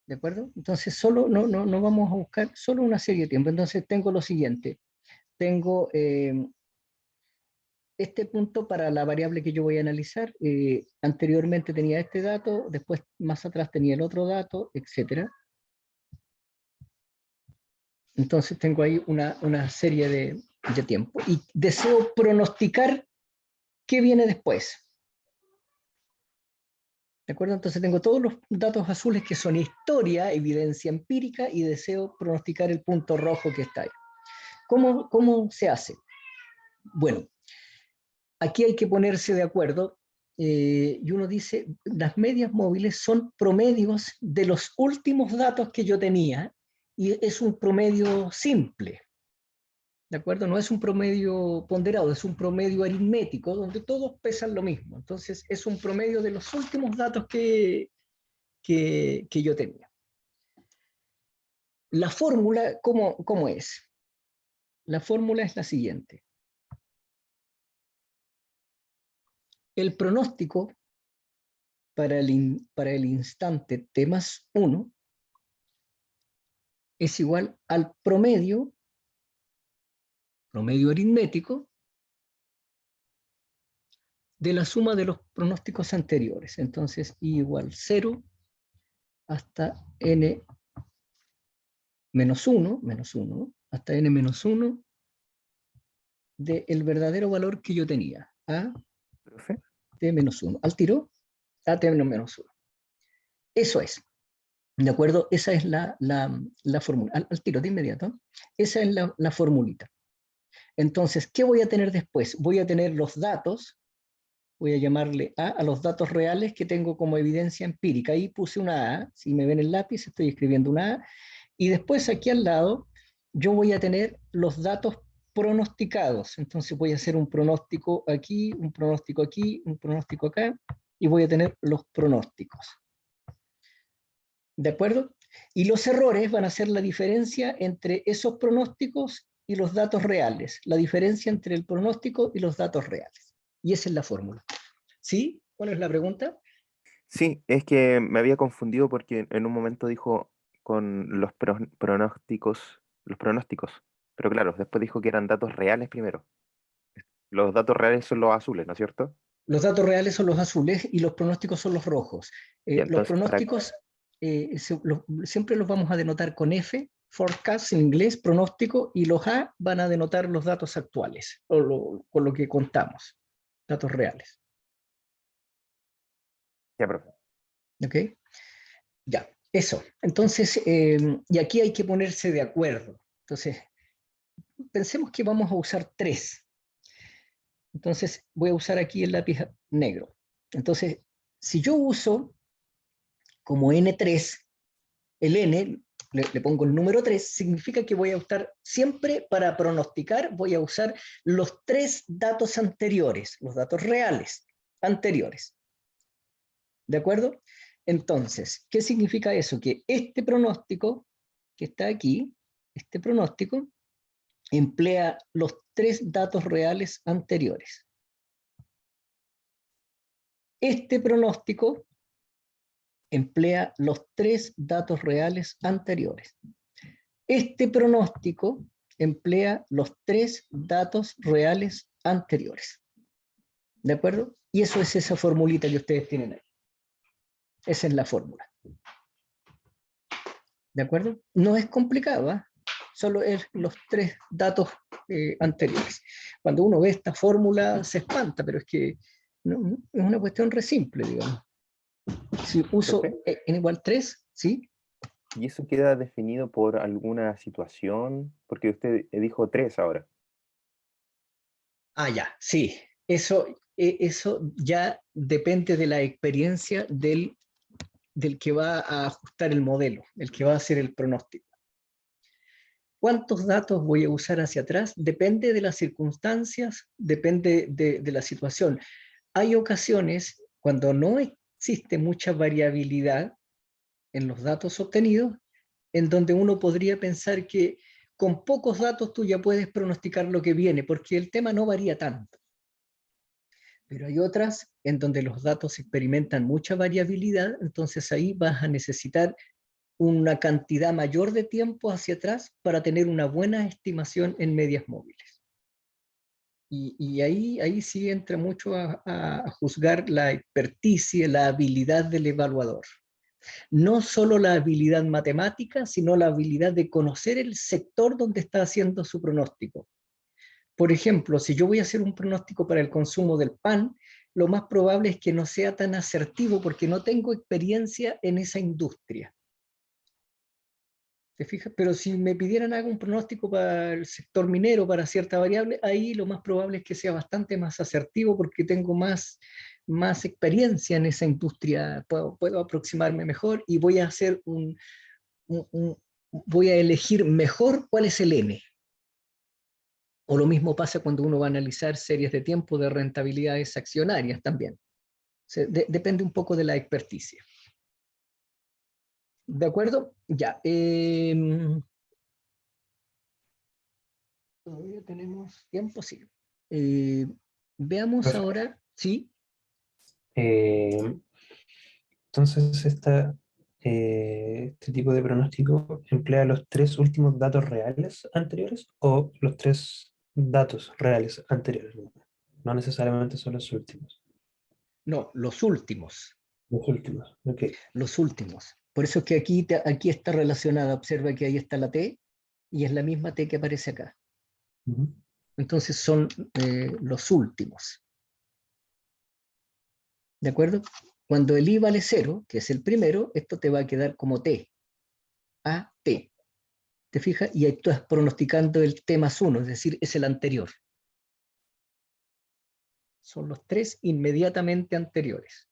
¿De acuerdo? Entonces no vamos a buscar solo una serie de tiempo. Entonces tengo lo siguiente. Tengo este punto para la variable que yo voy a analizar. Anteriormente tenía este dato, después más atrás tenía el otro dato, etc. Entonces tengo ahí una serie de tiempo. Y deseo pronosticar qué viene después. ¿De acuerdo? Entonces tengo todos los datos azules que son historia, evidencia empírica, y deseo pronosticar el punto rojo que está ahí. ¿Cómo se hace? Bueno, aquí hay que ponerse de acuerdo, y uno dice, las medias móviles son promedios de los últimos datos que yo tenía, y es un promedio simple. ¿De acuerdo? No es un promedio ponderado, es un promedio aritmético, donde todos pesan lo mismo. Entonces, es un promedio de los últimos datos que yo tenía. La fórmula, ¿cómo es? La fórmula es la siguiente. El pronóstico para el instante t más 1 es igual al promedio aritmético de la suma de los pronósticos anteriores. Entonces, i igual 0 hasta n menos 1, hasta n menos 1 del verdadero valor que yo tenía, a ¿Profe? t menos 1. Al tiro, a t menos 1. Eso es. ¿De acuerdo? Esa es la fórmula. Al tiro, de inmediato. Esa es la formulita. Entonces, ¿qué voy a tener después? Voy a tener los datos, voy a llamarle a los datos reales que tengo como evidencia empírica. Ahí puse una A, si me ven el lápiz estoy escribiendo una A, y después aquí al lado yo voy a tener los datos pronosticados. Entonces voy a hacer un pronóstico aquí, un pronóstico aquí, un pronóstico acá, y voy a tener los pronósticos. ¿De acuerdo? Y los errores van a ser la diferencia entre esos pronósticos y los datos reales, la diferencia entre el pronóstico y los datos reales. Y esa es la fórmula. ¿Sí? ¿Cuál es la pregunta? Sí, es que me había confundido porque en un momento dijo con los pronósticos, pero claro, después dijo que eran datos reales primero. Los datos reales son los azules, ¿no es cierto? Los datos reales son los azules y los pronósticos son los rojos. Y Los entonces, pronósticos siempre los vamos a denotar con F, forecast en inglés, pronóstico, y los A van a denotar los datos actuales, con lo que contamos, datos reales. ya, profe. ¿Ok? Ya, eso. Entonces, y aquí hay que ponerse de acuerdo. Entonces, pensemos que vamos a usar 3. Entonces, voy a usar aquí el lápiz negro. Entonces, si yo uso como N3, el N, le pongo el número 3, significa que voy a usar siempre para pronosticar, voy a usar los 3 datos anteriores, los datos reales anteriores. ¿De acuerdo? Entonces, ¿qué significa eso? Que este pronóstico que está aquí, este pronóstico, emplea los 3 datos reales anteriores. Este pronóstico emplea los 3 datos reales anteriores. Este pronóstico emplea los 3 datos reales anteriores. ¿De acuerdo? Y eso es esa formulita que ustedes tienen ahí. Esa es la fórmula. ¿De acuerdo? No es complicado, ¿eh? Solo es los 3 datos anteriores. Cuando uno ve esta fórmula se espanta, pero es que no, es una cuestión re simple, digamos. Si uso Profe, n igual 3, ¿sí? ¿y eso queda definido por alguna situación? Porque usted dijo 3 ahora. Ah, ya, sí. Eso ya depende de la experiencia del que va a ajustar el modelo, el que va a hacer el pronóstico. ¿Cuántos datos voy a usar hacia atrás? Depende de las circunstancias, depende de la situación. Hay ocasiones cuando no existe mucha variabilidad en los datos obtenidos, en donde uno podría pensar que con pocos datos tú ya puedes pronosticar lo que viene, porque el tema no varía tanto. Pero hay otras en donde los datos experimentan mucha variabilidad, entonces ahí vas a necesitar una cantidad mayor de tiempo hacia atrás para tener una buena estimación en medias móviles. Y ahí sí entra mucho a juzgar la experticia, la habilidad del evaluador. No solo la habilidad matemática, sino la habilidad de conocer el sector donde está haciendo su pronóstico. Por ejemplo, si yo voy a hacer un pronóstico para el consumo del pan, lo más probable es que no sea tan asertivo porque no tengo experiencia en esa industria. ¿Te fijas? Pero si me pidieran haga un pronóstico para el sector minero, para cierta variable, ahí lo más probable es que sea bastante más asertivo porque tengo más experiencia en esa industria, puedo aproximarme mejor y voy a hacer voy a elegir mejor cuál es el N. O lo mismo pasa cuando uno va a analizar series de tiempo de rentabilidades accionarias también. Depende un poco de la experticia. ¿De acuerdo? Ya. Todavía tenemos tiempo, sí. Veamos Profe, ahora, ¿sí? eh, entonces este tipo de pronóstico emplea los 3 últimos datos reales anteriores o los 3 datos reales anteriores. No necesariamente son los últimos. No, los últimos. Los últimos, ok. Los últimos. Por eso es que aquí está relacionada. Observa que ahí está la T y es la misma T que aparece acá. Ujú. Entonces son los últimos. ¿De acuerdo? Cuando el I vale 0, que es el primero, esto te va a quedar como T. A, T. ¿Te fijas? Y ahí estás pronosticando el T más 1, es decir, es el anterior. Son los 3 inmediatamente anteriores.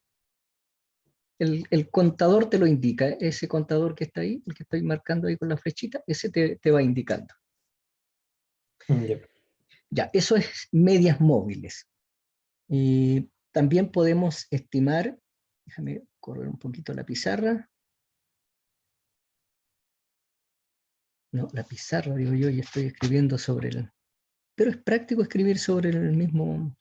El contador te lo indica, ese contador que está ahí, el que estoy marcando ahí con la flechita, ese te va indicando. Ya. Ya, eso es medias móviles. También podemos estimar, déjame correr un poquito la pizarra. No, la pizarra, digo yo, y estoy escribiendo sobre el... Pero es práctico escribir sobre el mismo...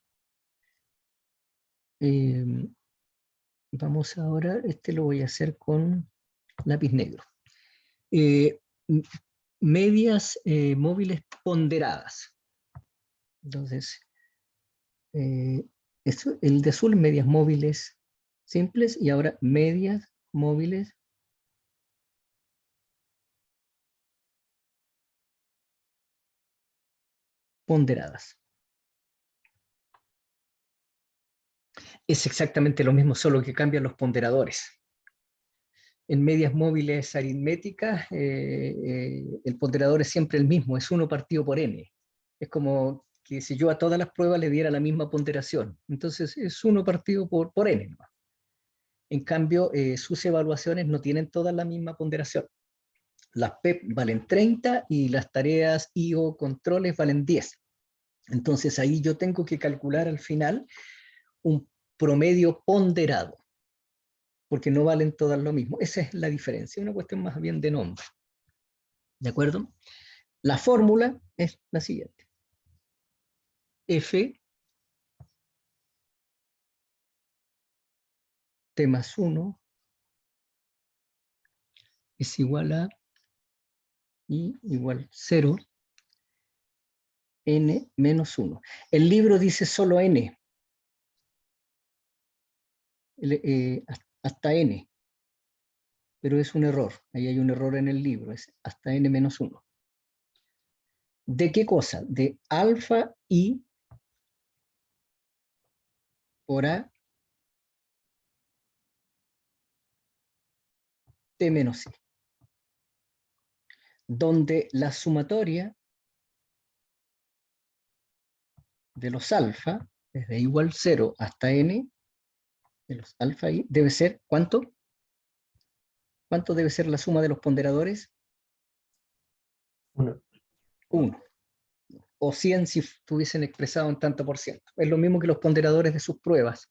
vamos ahora, lo voy a hacer con lápiz negro. Eh, medias móviles ponderadas. Entonces, el de azul, medias móviles simples, y ahora medias móviles ponderadas. Es exactamente lo mismo, solo que cambian los ponderadores. En medias móviles aritméticas, el ponderador es siempre el mismo, es 1 partido por n. Es como que si yo a todas las pruebas le diera la misma ponderación. Entonces es 1 partido por n. ¿No? En cambio, sus evaluaciones no tienen todas la misma ponderación. Las PEP valen 30 y las tareas IO controles valen 10. Entonces ahí yo tengo que calcular al final un promedio ponderado, porque no valen todas lo mismo. Esa es la diferencia, una cuestión más bien de nombre. ¿De acuerdo? La fórmula es la siguiente. F T más 1 es igual a I igual 0, n menos 1. El libro dice solo n, hasta n, pero es un error. Ahí hay un error en el libro, es hasta n menos 1. ¿De qué cosa? De alfa i por a t menos i, donde la sumatoria de los alfa, desde igual 0 hasta n, de los alfa i, debe ser, ¿cuánto? ¿Cuánto debe ser la suma de los ponderadores? 1. 1. O 100 si estuviesen expresado en tanto por ciento. Es lo mismo que los ponderadores de sus pruebas.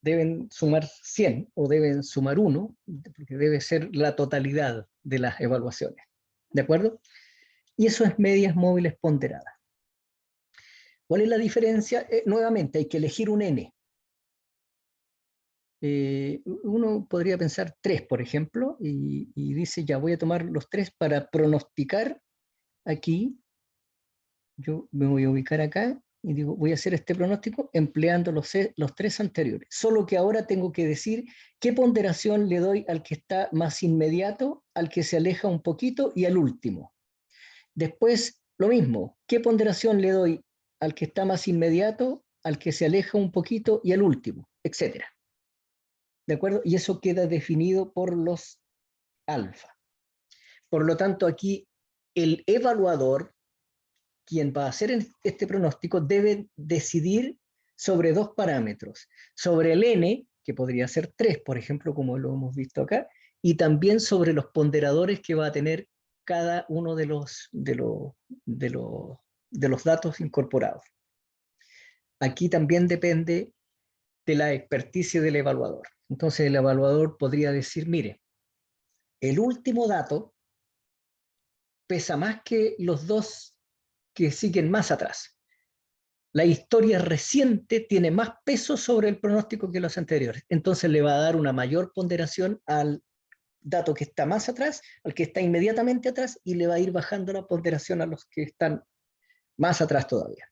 Deben sumar 100 o deben sumar 1, porque debe ser la totalidad de las evaluaciones. ¿De acuerdo? Y eso es medias móviles ponderadas. ¿Cuál es la diferencia? Nuevamente, hay que elegir un n. Uno podría pensar 3, por ejemplo, y dice, ya voy a tomar los 3 para pronosticar aquí. Yo me voy a ubicar acá y digo, voy a hacer este pronóstico empleando los 3 anteriores. Solo que ahora tengo que decir qué ponderación le doy al que está más inmediato, al que se aleja un poquito y al último. Después, lo mismo, qué ponderación le doy al que está más inmediato, al que se aleja un poquito y al último, etcétera. ¿De acuerdo? Y eso queda definido por los alfa. Por lo tanto, aquí el evaluador, quien va a hacer este pronóstico, debe decidir sobre 2 parámetros. Sobre el n, que podría ser 3, por ejemplo, como lo hemos visto acá, y también sobre los ponderadores que va a tener cada uno de los datos incorporados. Aquí también depende de la experticia del evaluador. Entonces el evaluador podría decir, mire, el último dato pesa más que los 2 que siguen más atrás. La historia reciente tiene más peso sobre el pronóstico que los anteriores. Entonces le va a dar una mayor ponderación al dato que está más atrás, al que está inmediatamente atrás, y le va a ir bajando la ponderación a los que están más atrás todavía.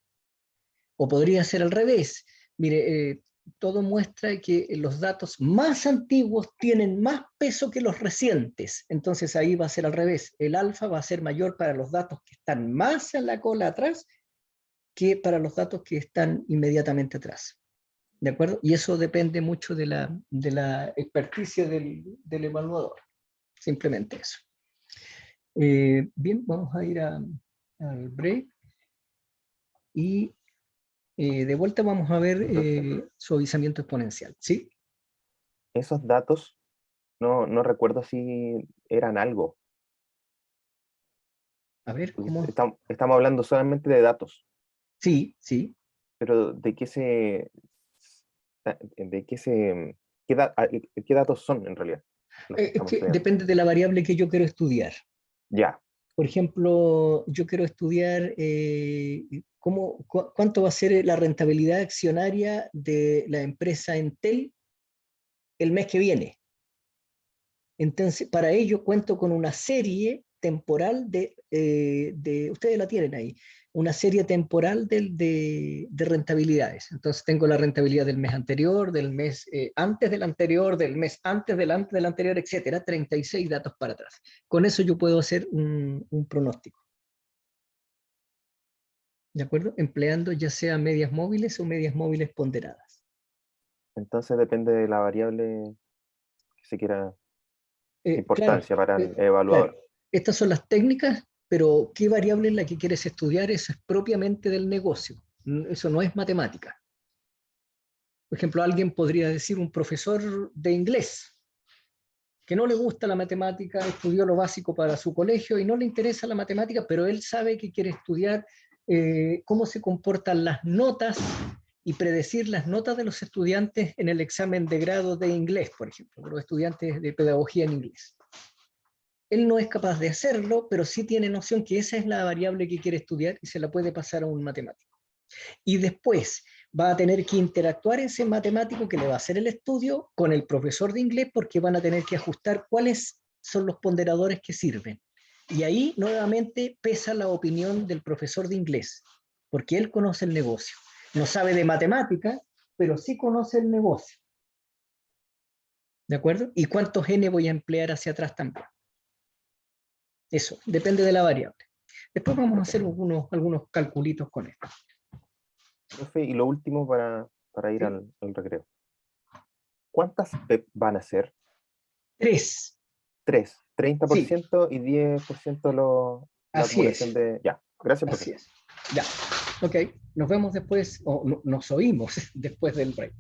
O podría ser al revés. Mire, todo muestra que los datos más antiguos tienen más peso que los recientes. Entonces ahí va a ser al revés. El alfa va a ser mayor para los datos que están más en la cola atrás que para los datos que están inmediatamente atrás. ¿De acuerdo? Y eso depende mucho de la experticia del evaluador. Simplemente eso. Bien, vamos a ir al break. Y de vuelta vamos a ver suavizamiento exponencial. ¿Sí? Esos datos, no recuerdo si eran algo. A ver, ¿cómo? Estamos hablando solamente de datos. Sí, sí. Pero ¿qué datos son en realidad? Es que depende de la variable que yo quiero estudiar. Ya. Por ejemplo, yo quiero estudiar cuánto va a ser la rentabilidad accionaria de la empresa Entel el mes que viene. Entonces, para ello cuento con una serie temporal ustedes la tienen ahí, una serie temporal de rentabilidades. Entonces tengo la rentabilidad del mes anterior, del mes antes del anterior, del mes antes del anterior, etcétera, 36 datos para atrás. Con eso yo puedo hacer un pronóstico. ¿De acuerdo? Empleando ya sea medias móviles o medias móviles ponderadas. Entonces depende de la variable que se quiera, importancia Claro, para el evaluador. claro. Estas son las técnicas, pero ¿qué variable es la que quieres estudiar? Eso es propiamente del negocio. Eso no es matemática. Por ejemplo, alguien podría decir, un profesor de inglés, que no le gusta la matemática, estudió lo básico para su colegio y no le interesa la matemática, pero él sabe que quiere estudiar cómo se comportan las notas y predecir las notas de los estudiantes en el examen de grado de inglés, por ejemplo, de los estudiantes de pedagogía en inglés. Él no es capaz de hacerlo, pero sí tiene noción que esa es la variable que quiere estudiar y se la puede pasar a un matemático. Y después va a tener que interactuar ese matemático que le va a hacer el estudio con el profesor de inglés, porque van a tener que ajustar cuál es son los ponderadores que sirven. Y ahí nuevamente pesa la opinión del profesor de inglés, porque él conoce el negocio. No sabe de matemática, pero sí conoce el negocio. ¿De acuerdo? ¿Y cuántos n voy a emplear hacia atrás también? Eso, depende de la variable. Después vamos a hacer algunos calculitos con esto. Profe, y lo último para ir al recreo. ¿Cuántas PEP van a ser? 3. 3. 30% y 10% la Así acumulación es. de... Ya, gracias, profe. Así es. Ya. Ok, nos vemos después, o nos oímos después del break.